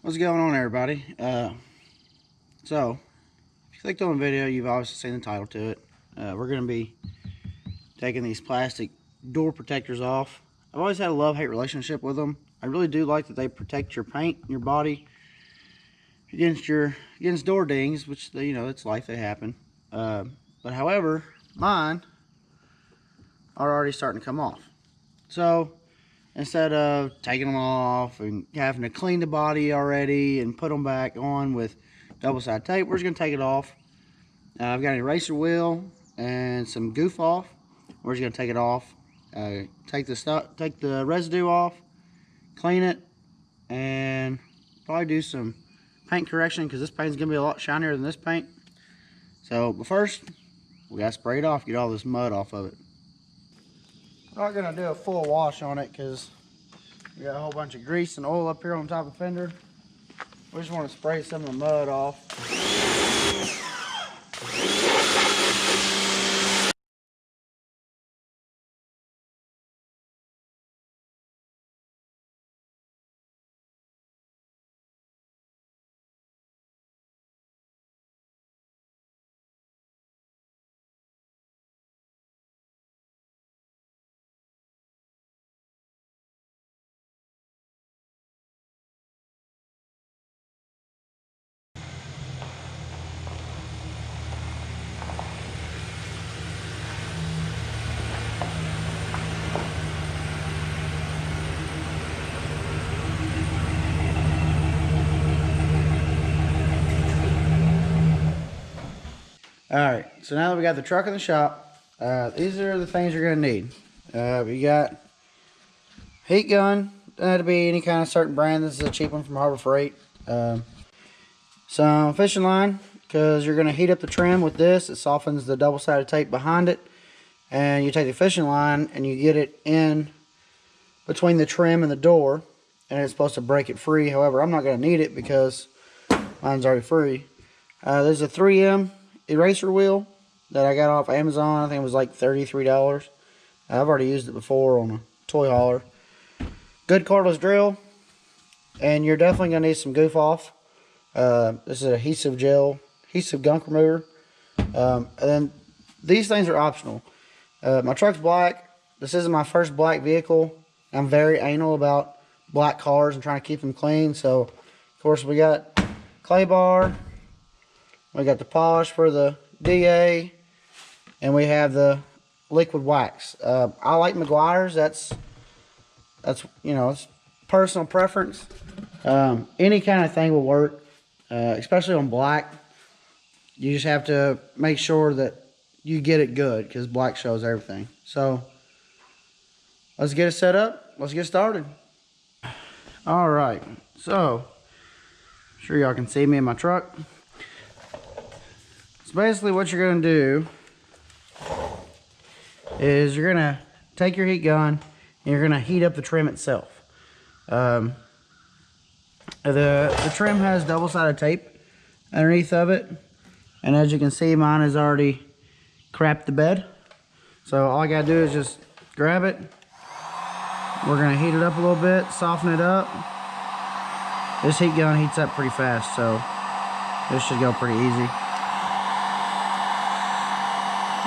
What's going on, everybody? So, if you clicked on the video, you've obviously seen the title to it. We're going to be taking these plastic door protectors off. I've always had a love-hate relationship with them. I really do like that they protect your paint and your body against door dings, which it's life, they happen. But however, mine are already starting to come off. So instead of taking them off and having to clean the body already and put them back on with double-sided tape, we're just going to take it off. I've got an eraser wheel and some goof off. We're just going to take it off, take the residue off, clean it, and probably do some paint correction because this paint's going to be a lot shinier than this paint. But first, we got to spray it off, get all this mud off of it. I'm not going to do a full wash on it because we got a whole bunch of grease and oil up here on top of the fender. We just want to spray some of the mud off. Alright, so now that we got the truck in the shop, these are the things you're going to need. We got heat gun, doesn't have to be any kind of certain brand. This is a cheap one from Harbor Freight. Some fishing line, because you're going to heat up the trim with this. It softens the double-sided tape behind it. And you take the fishing line and you get it in between the trim and the door, and it's supposed to break it free. However, I'm not going to need it because mine's already free. There's a 3M eraser wheel that I got off Amazon. I think it was like $33. I've already used it before on a toy hauler. Good cordless drill, and you're definitely going to need some goof off. This is adhesive gel, adhesive gunk remover. And then these things are optional. My truck's black. This isn't my first black vehicle. I'm very anal about black cars and trying to keep them clean. So, of course, we got clay bar. We got the polish for the DA, and we have the liquid wax. I like Meguiar's. That's it's personal preference. Any kind of thing will work, especially on black. You just have to make sure that you get it good because black shows everything. So let's get it set up. Let's get started. All right. So I'm sure y'all can see me in my truck. So basically what you're going to do is you're going to take your heat gun and you're going to heat up the trim itself. The trim has double-sided tape underneath of it, and as you can see, mine has already crapped the bed. So all I got to do is just grab it. We're going to heat it up a little bit, soften it up. This heat gun heats up pretty fast, so this should go pretty easy.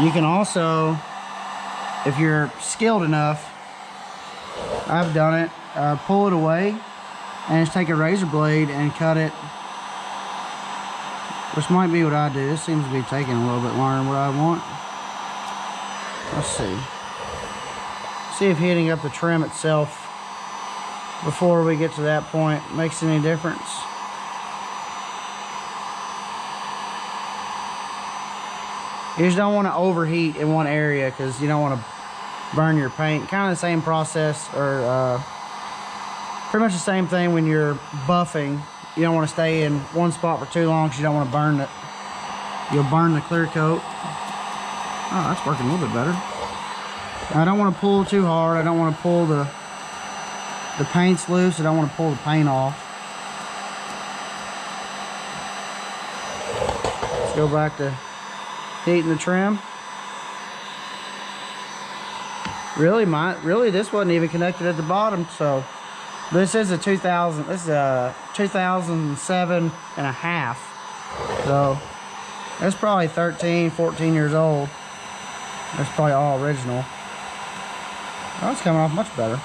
You can also, if you're skilled enough, I've done it, pull it away and just take a razor blade and cut it, which might be what I do. This seems to be taking a little bit longer than what I want. Let's see. See if heating up the trim itself before we get to that point makes any difference. You just don't want to overheat in one area because you don't want to burn your paint. Kind of the same process, or pretty much the same thing when you're buffing. You don't want to stay in one spot for too long because you don't want to burn it. You'll burn the clear coat. Oh, that's working a little bit better. I don't want to pull too hard. I don't want to pull the paints loose. I don't want to pull the paint off. Let's go back to heating the trim. Really this wasn't even connected at the bottom, so This is a 2000. This is a 2007 and a half. So it's probably 13, 14 years old. That's probably all original. Oh, it's coming off much better.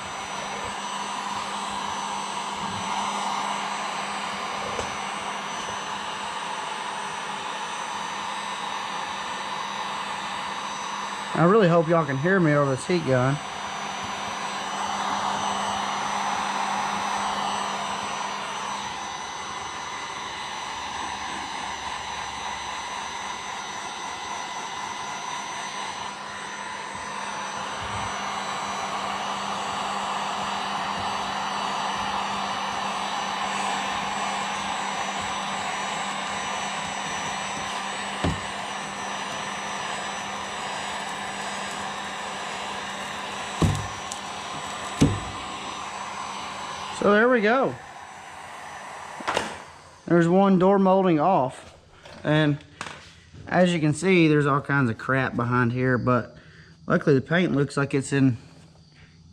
I really hope y'all can hear me over this heat gun. So there we go. There's one door molding off, and as you can see, there's all kinds of crap behind here, but luckily the paint looks like it's in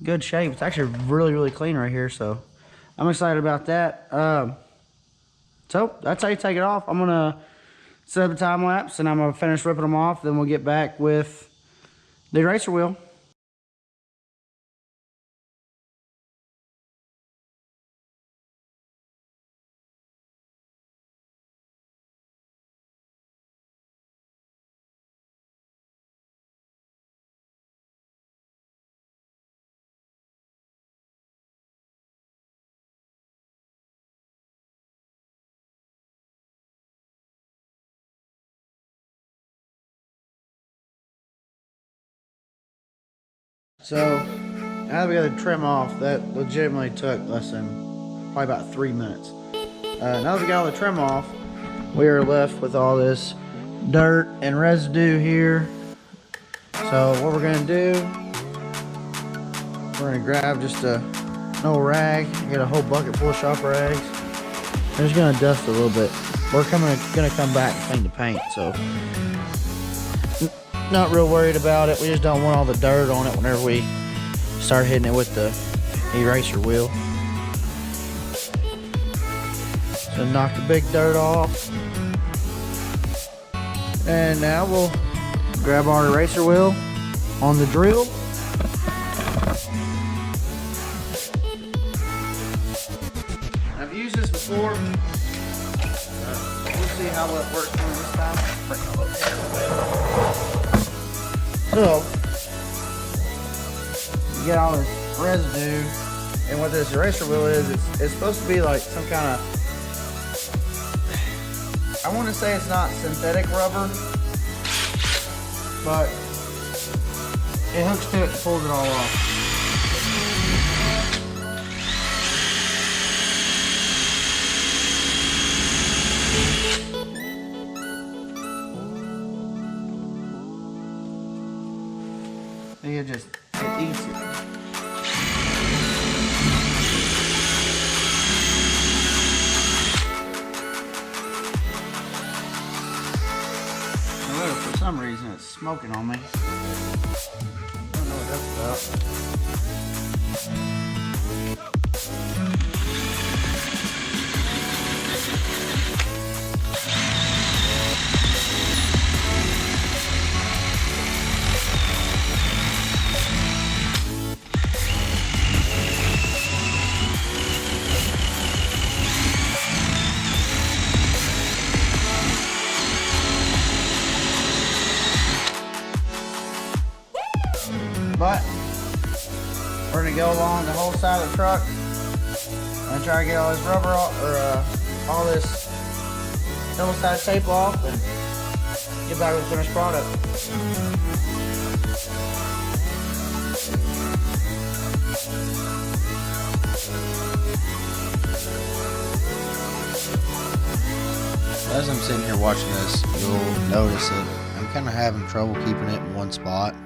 good shape. It's actually really clean right here, so I'm excited about that. So that's how you take it off. I'm gonna set up a time lapse and I'm gonna finish ripping them off, then we'll get back with the eraser wheel. So now that we got the trim off, that legitimately took less than probably about 3 minutes. Now that we got all the trim off, we are left with all this dirt and residue here. So what we're gonna do, we're gonna grab just an old rag, get a whole bucket full of shop rags. We're just gonna dust a little bit. We're gonna come back and clean the paint, so not real worried about it. We just don't want all the dirt on it whenever we start hitting it with the eraser wheel. So knock the big dirt off. And now we'll grab our eraser wheel on the drill. I've used this before. We'll see how it works for me this time. So, you get all this residue, and what this eraser wheel is, it's supposed to be like some kind of, I want to say it's not synthetic rubber, but it hooks to it and pulls it all off. It eats it. However, for some reason it's smoking on me. I don't know what that's about. But we're gonna go along the whole side of the truck and try to get all this rubber off, or all this double-sided tape off, and get back with the finished product. As I'm sitting here watching this, you'll notice that I'm kind of having trouble keeping it in one spot.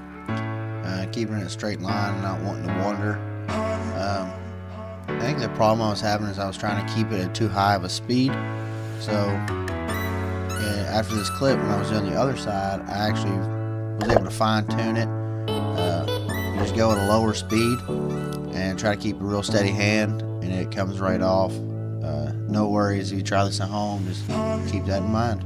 Keeping it a straight line, not wanting to wander. I think the problem I was having is I was trying to keep it at too high of a speed. So after this clip, when I was doing the other side, I actually was able to fine tune it. You just go at a lower speed, and try to keep a real steady hand, and it comes right off. No worries if you try this at home, just keep that in mind.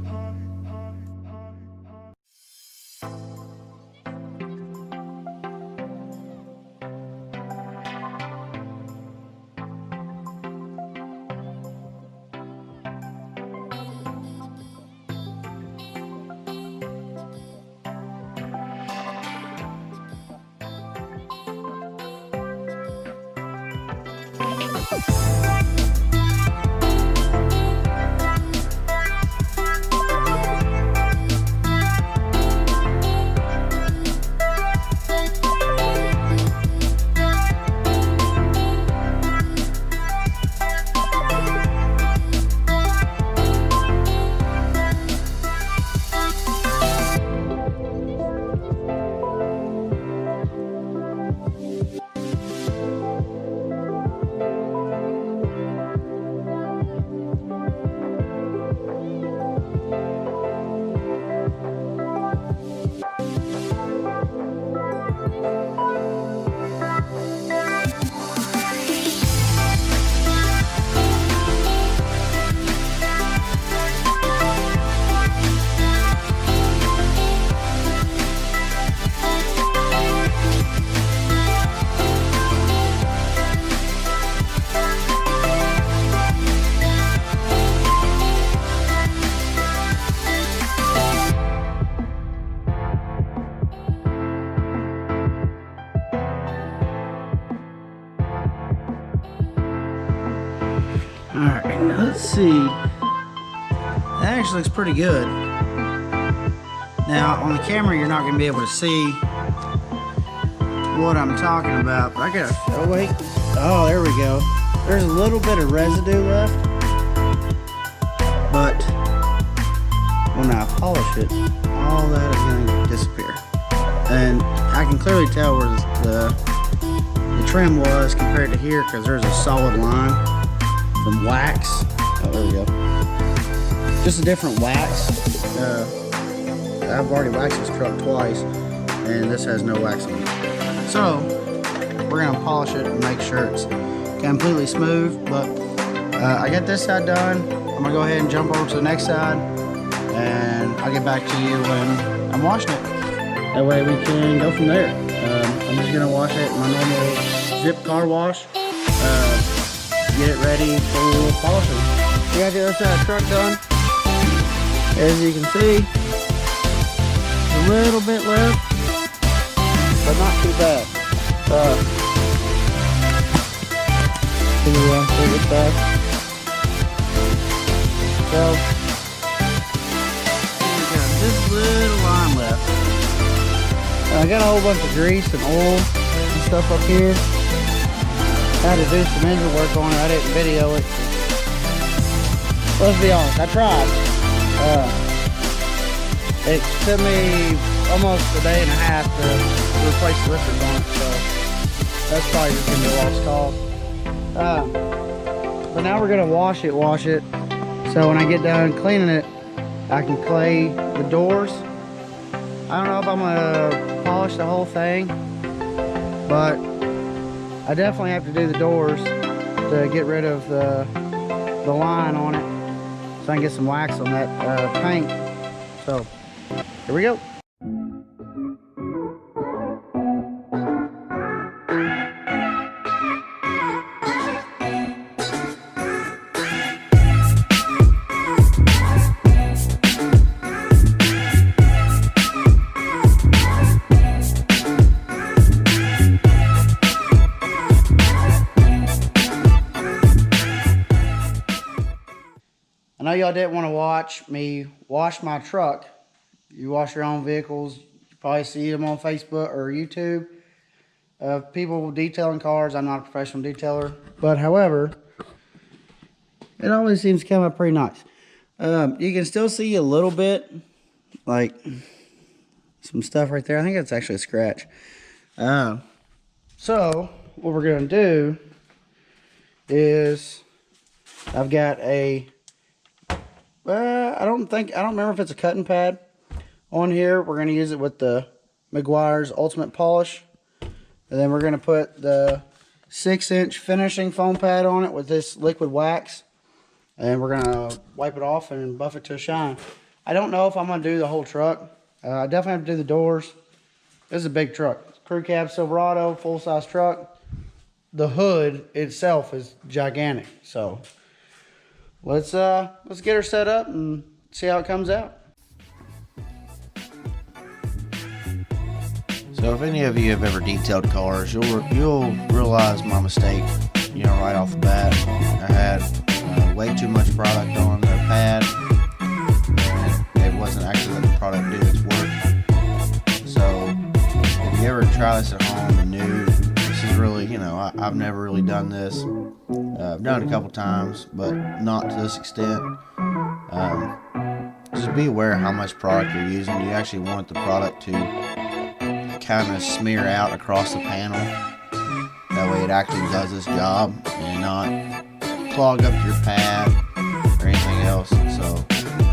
Alright, let's see. That actually looks pretty good. Now, on the camera, you're not going to be able to see what I'm talking about, but I gotta, oh wait, oh, there we go. There's a little bit of residue left, but when I polish it, all that is going to disappear. And I can clearly tell where the trim was compared to here, because there's a solid line from wax. Oh, there we go. Just a different wax. I've already waxed this truck twice, and this has no wax on it. So we're gonna polish it and make sure it's completely smooth. But I got this side done. I'm gonna go ahead and jump over to the next side, and I'll get back to you when I'm washing it. That way we can go from there. I'm just gonna wash it in my normal zip car wash. Get it ready for polishing. We got the other side of the truck done. As you can see, a little bit left, but not too bad. Can you see this back? So, we got this little line left. I got a whole bunch of grease and oil and stuff up here. I had to do some engine work on it. I didn't video it. Let's be honest, I tried. It took me almost a day and a half to replace the lifters on it, so that's probably just gonna be a lost cause. But now we're gonna wash it. So when I get done cleaning it, I can clay the doors. I don't know if I'm gonna polish the whole thing, but I definitely have to do the doors to get rid of the line on it, so I can get some wax on that paint. So here we go. I know y'all didn't want to watch me wash my truck. You wash your own vehicles. You probably see them on Facebook or YouTube. People detailing cars. I'm not a professional detailer. But however, it always seems to come up pretty nice. You can still see a little bit, like some stuff right there. I think that's actually a scratch. So what we're going to do is I've got a I don't remember if it's a cutting pad on here. We're going to use it with the Meguiar's Ultimate Polish. And then we're going to put the 6-inch finishing foam pad on it with this liquid wax. And we're gonna wipe it off and buff it to a shine. I don't know if I'm gonna do the whole truck. I definitely have to do the doors. This is a big truck. Crew cab Silverado, full-size truck. The hood itself is gigantic. So let's get her set up and see how it comes out. So if any of you have ever detailed cars, you'll realize my mistake, right off the bat. I had way too much product on the pad, and it wasn't actually letting the product do its work. So if you ever try this at home and new, this is really, I've never really done this. I've done it a couple times, but not to this extent. Just be aware of how much product you're using. You actually want the product to kind of smear out across the panel. That way it actually does its job and not clog up your pad or anything else. So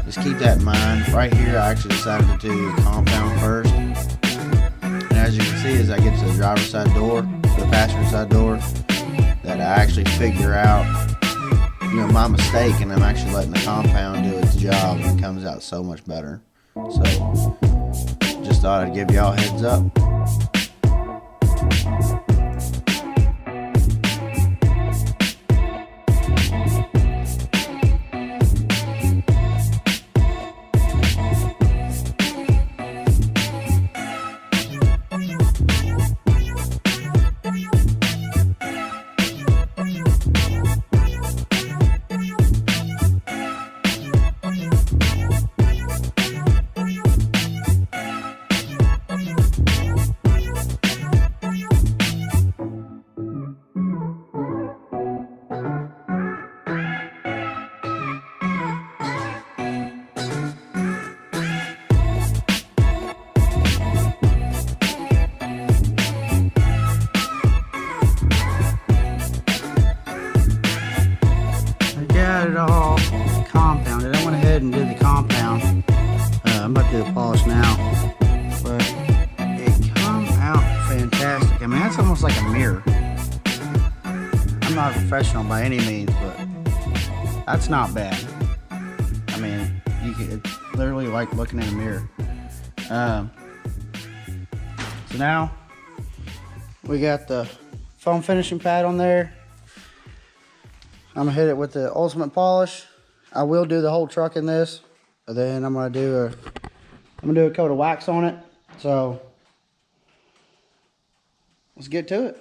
just keep that in mind. Right here I actually decided to do the compound first. And as you can see, as I get to the driver's side door, the passenger side door, that I actually figure out my mistake, and I'm actually letting the compound do its job, and it comes out so much better. So just thought I'd give y'all a heads up. Got it all compounded. I went ahead and did the compound. I'm about to do the polish now, but it comes out fantastic. I mean, that's almost like a mirror. I'm not a professional by any means, but that's not bad. I mean, it's literally like looking in a mirror. So now we got the foam finishing pad on there. I'm gonna hit it with the ultimate polish. I will do the whole truck in this, and then I'm gonna do a coat of wax on it. So let's get to it.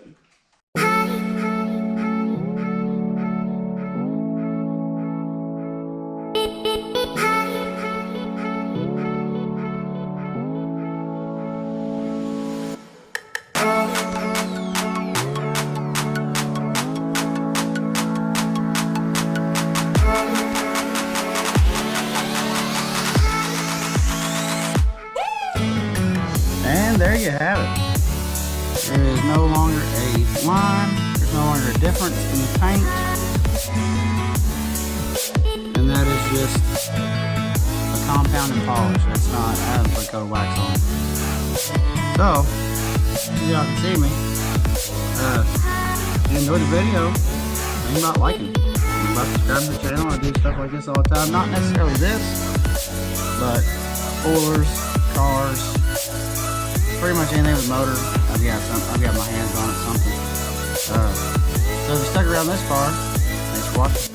And there you have it. There is no longer a line. There's no longer a difference in the paint. And that is just a compound and polish. That's not, I haven't put a coat of wax on it. So, as y'all can see me, if you enjoyed the video, think about liking it. Think about subscribing to the channel. I do stuff like this all the time. Not necessarily this, but spoilers, cars, pretty much anything with motor. I've got my hands on it, something. So if you stuck around this far, thanks for watching.